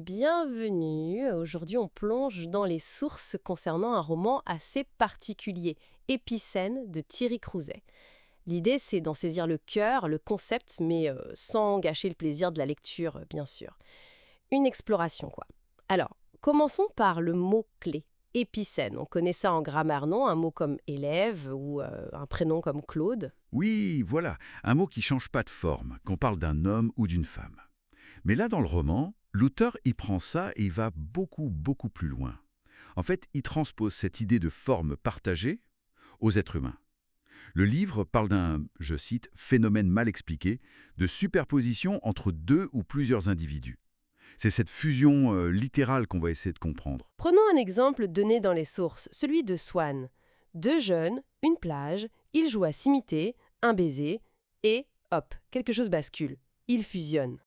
bienvenue. Aujourd'hui, on plonge dans les sources concernant un roman assez particulier, Épicène de Thierry Crouzet. L'idée, c'est d'en saisir le cœur, le concept, mais sans gâcher le plaisir de la lecture, bien sûr. Une exploration, quoi. Alors, commençons par le mot-clé, épicène. On connaît ça en grammaire, non? Un mot comme élève ou un prénom comme Claude. Oui, voilà, un mot qui change pas de forme, qu'on parle d'un homme ou d'une femme. Mais là, dans le roman, l'auteur y prend ça et il va beaucoup plus loin. En fait, il transpose cette idée de forme partagée aux êtres humains. Le livre parle d'un, je cite, phénomène mal expliqué, de superposition entre deux ou plusieurs individus. C'est cette fusion littérale qu'on va essayer de comprendre. Prenons un exemple donné dans les sources, celui de Swann. Deux jeunes, une plage, ils jouent à s'imiter, un baiser, et hop, quelque chose bascule. Ils fusionnent.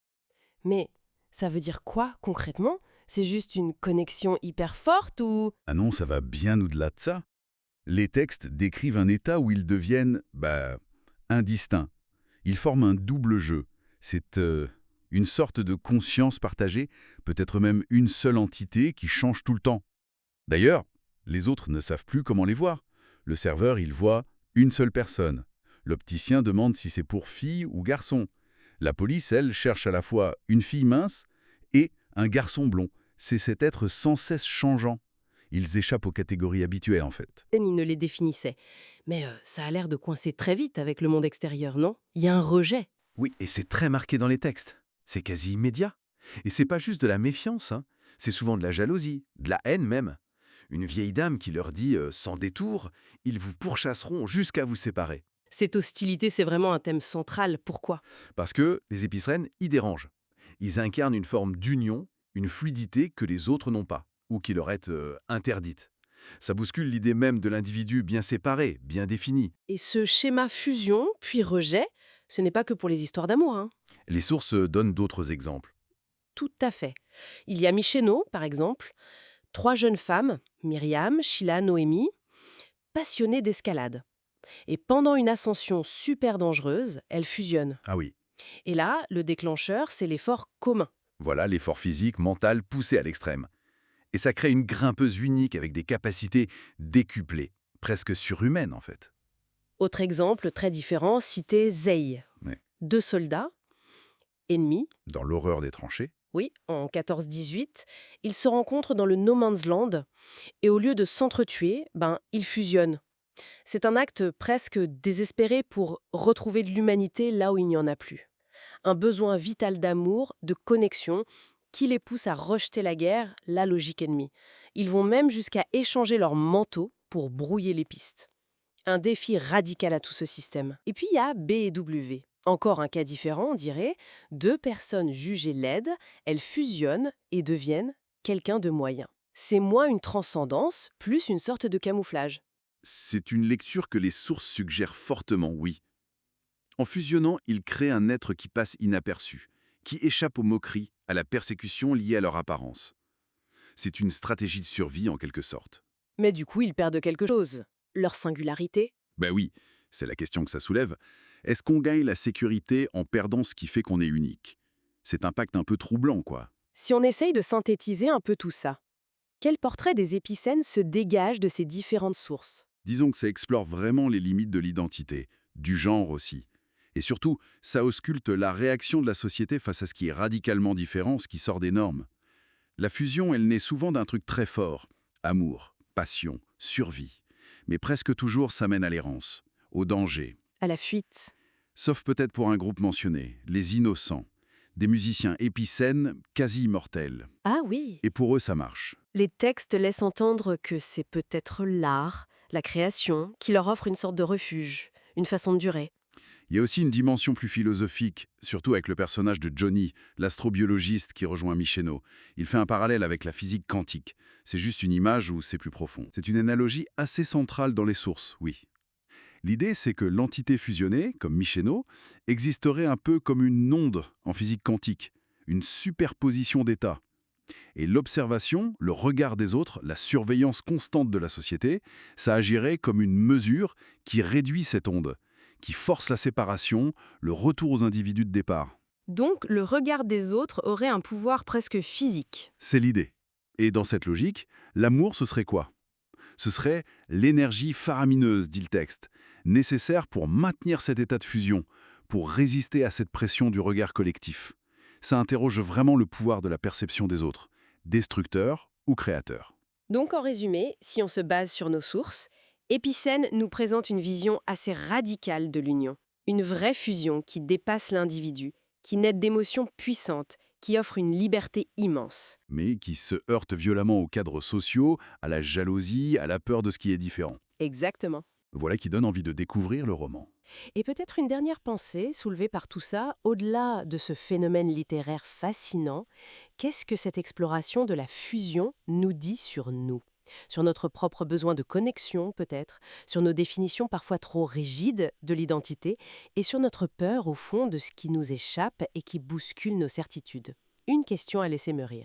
Mais ça veut dire quoi concrètement? C'est juste une connexion hyper forte ou... Ah non, ça va bien au-delà de ça. Les textes décrivent un état où ils deviennent, indistincts. Ils forment un double jeu. C'est une sorte de conscience partagée, peut-être même une seule entité qui change tout le temps. D'ailleurs, les autres ne savent plus comment les voir. Le serveur, il voit une seule personne. L'opticien demande si c'est pour fille ou garçon. La police, elle, cherche à la fois une fille mince et un garçon blond. C'est cet être sans cesse changeant. Ils échappent aux catégories habituelles, en fait. Il ne les définissait. Mais ça a l'air de coincer très vite avec le monde extérieur, non? Il y a un rejet. Oui, et c'est très marqué dans les textes. C'est quasi immédiat. Et c'est pas juste de la méfiance, hein. C'est souvent de la jalousie, de la haine même. Une vieille dame qui leur dit sans détour, ils vous pourchasseront jusqu'à vous séparer. Cette hostilité, c'est vraiment un thème central. Pourquoi? Parce que les épicerènes y dérangent. Ils incarnent une forme d'union, une fluidité que les autres n'ont pas, ou qui leur est interdite. Ça bouscule l'idée même de l'individu bien séparé, bien défini. Et ce schéma fusion, puis rejet, ce n'est pas que pour les histoires d'amour, hein. Les sources donnent d'autres exemples. Tout à fait. Il y a Micheno, par exemple, trois jeunes femmes, Myriam, Sheila, Noémie, passionnées d'escalade. Et pendant une ascension super dangereuse, elles fusionnent. Ah oui, Et là, le déclencheur, c'est l'effort commun. voilà l'effort physique, mental poussé à l'extrême. Et ça crée une grimpeuse unique avec des capacités décuplées, presque surhumaines en fait. Autre exemple très différent, cité Zeï. Ouais. Deux soldats, ennemis, Dans l'horreur des tranchées, oui, en 14-18, ils se rencontrent dans le No Man's Land et au lieu de s'entretuer, ils fusionnent. C'est un acte presque désespéré pour retrouver de l'humanité là où il n'y en a plus. Un besoin vital d'amour, de connexion, qui les pousse à rejeter la guerre, la logique ennemie. Ils vont même jusqu'à échanger leurs manteaux pour brouiller les pistes. Un défi radical à tout ce système. Et puis il y a B et W. Encore un cas différent, on dirait. Deux personnes jugées laides, elles fusionnent et deviennent quelqu'un de moyen. C'est moins une transcendance, plus une sorte de camouflage. C'est une lecture que les sources suggèrent fortement, oui. En fusionnant, ils créent un être qui passe inaperçu, qui échappe aux moqueries, à la persécution liée à leur apparence. C'est une stratégie de survie en quelque sorte. Mais du coup, ils perdent quelque chose. Leur singularité. Ben oui, c'est la question que ça soulève. Est-ce qu'on gagne la sécurité en perdant ce qui fait qu'on est unique? C'est un pacte un peu troublant, quoi. Si on essaye de synthétiser un peu tout ça, quel portrait des épicènes se dégage de ces différentes sources? Disons que ça explore vraiment les limites de l'identité, du genre aussi. Et surtout, ça ausculte la réaction de la société face à ce qui est radicalement différent, ce qui sort des normes. La fusion, elle naît souvent d'un truc très fort. Amour, passion, survie. Mais presque toujours, ça mène à l'errance, au danger. À la fuite. Sauf peut-être pour un groupe mentionné, les Innocents. Des musiciens épicènes, quasi immortels. Ah oui. Et pour eux, ça marche. Les textes laissent entendre que c'est peut-être l'art, la création, qui leur offre une sorte de refuge, une façon de durer. Il y a aussi une dimension plus philosophique, surtout avec le personnage de Johnny, l'astrobiologiste qui rejoint Micheno. Il fait un parallèle avec la physique quantique. C'est juste une image où c'est plus profond. C'est une analogie assez centrale dans les sources, oui. L'idée, c'est que l'entité fusionnée, comme Micheno, existerait un peu comme une onde en physique quantique, une superposition d'états. Et l'observation, le regard des autres, la surveillance constante de la société, ça agirait comme une mesure qui réduit cette onde, qui force la séparation, le retour aux individus de départ. Donc, le regard des autres aurait un pouvoir presque physique. C'est l'idée. Et dans cette logique, l'amour, ce serait quoi? Ce serait l'énergie faramineuse, dit le texte, nécessaire pour maintenir cet état de fusion, pour résister à cette pression du regard collectif. Ça interroge vraiment le pouvoir de la perception des autres, destructeur ou créateur. Donc, en résumé, si on se base sur nos sources, Épicène nous présente une vision assez radicale de l'union. Une vraie fusion qui dépasse l'individu, qui naît d'émotions puissantes, qui offre une liberté immense. Mais qui se heurte violemment aux cadres sociaux, à la jalousie, à la peur de ce qui est différent. Exactement. Voilà qui donne envie de découvrir le roman. Et peut-être une dernière pensée soulevée par tout ça, au-delà de ce phénomène littéraire fascinant, qu'est-ce que cette exploration de la fusion nous dit sur nous? Sur notre propre besoin de connexion, peut-être, sur nos définitions parfois trop rigides de l'identité, et sur notre peur, au fond, de ce qui nous échappe et qui bouscule nos certitudes. Une question à laisser mûrir.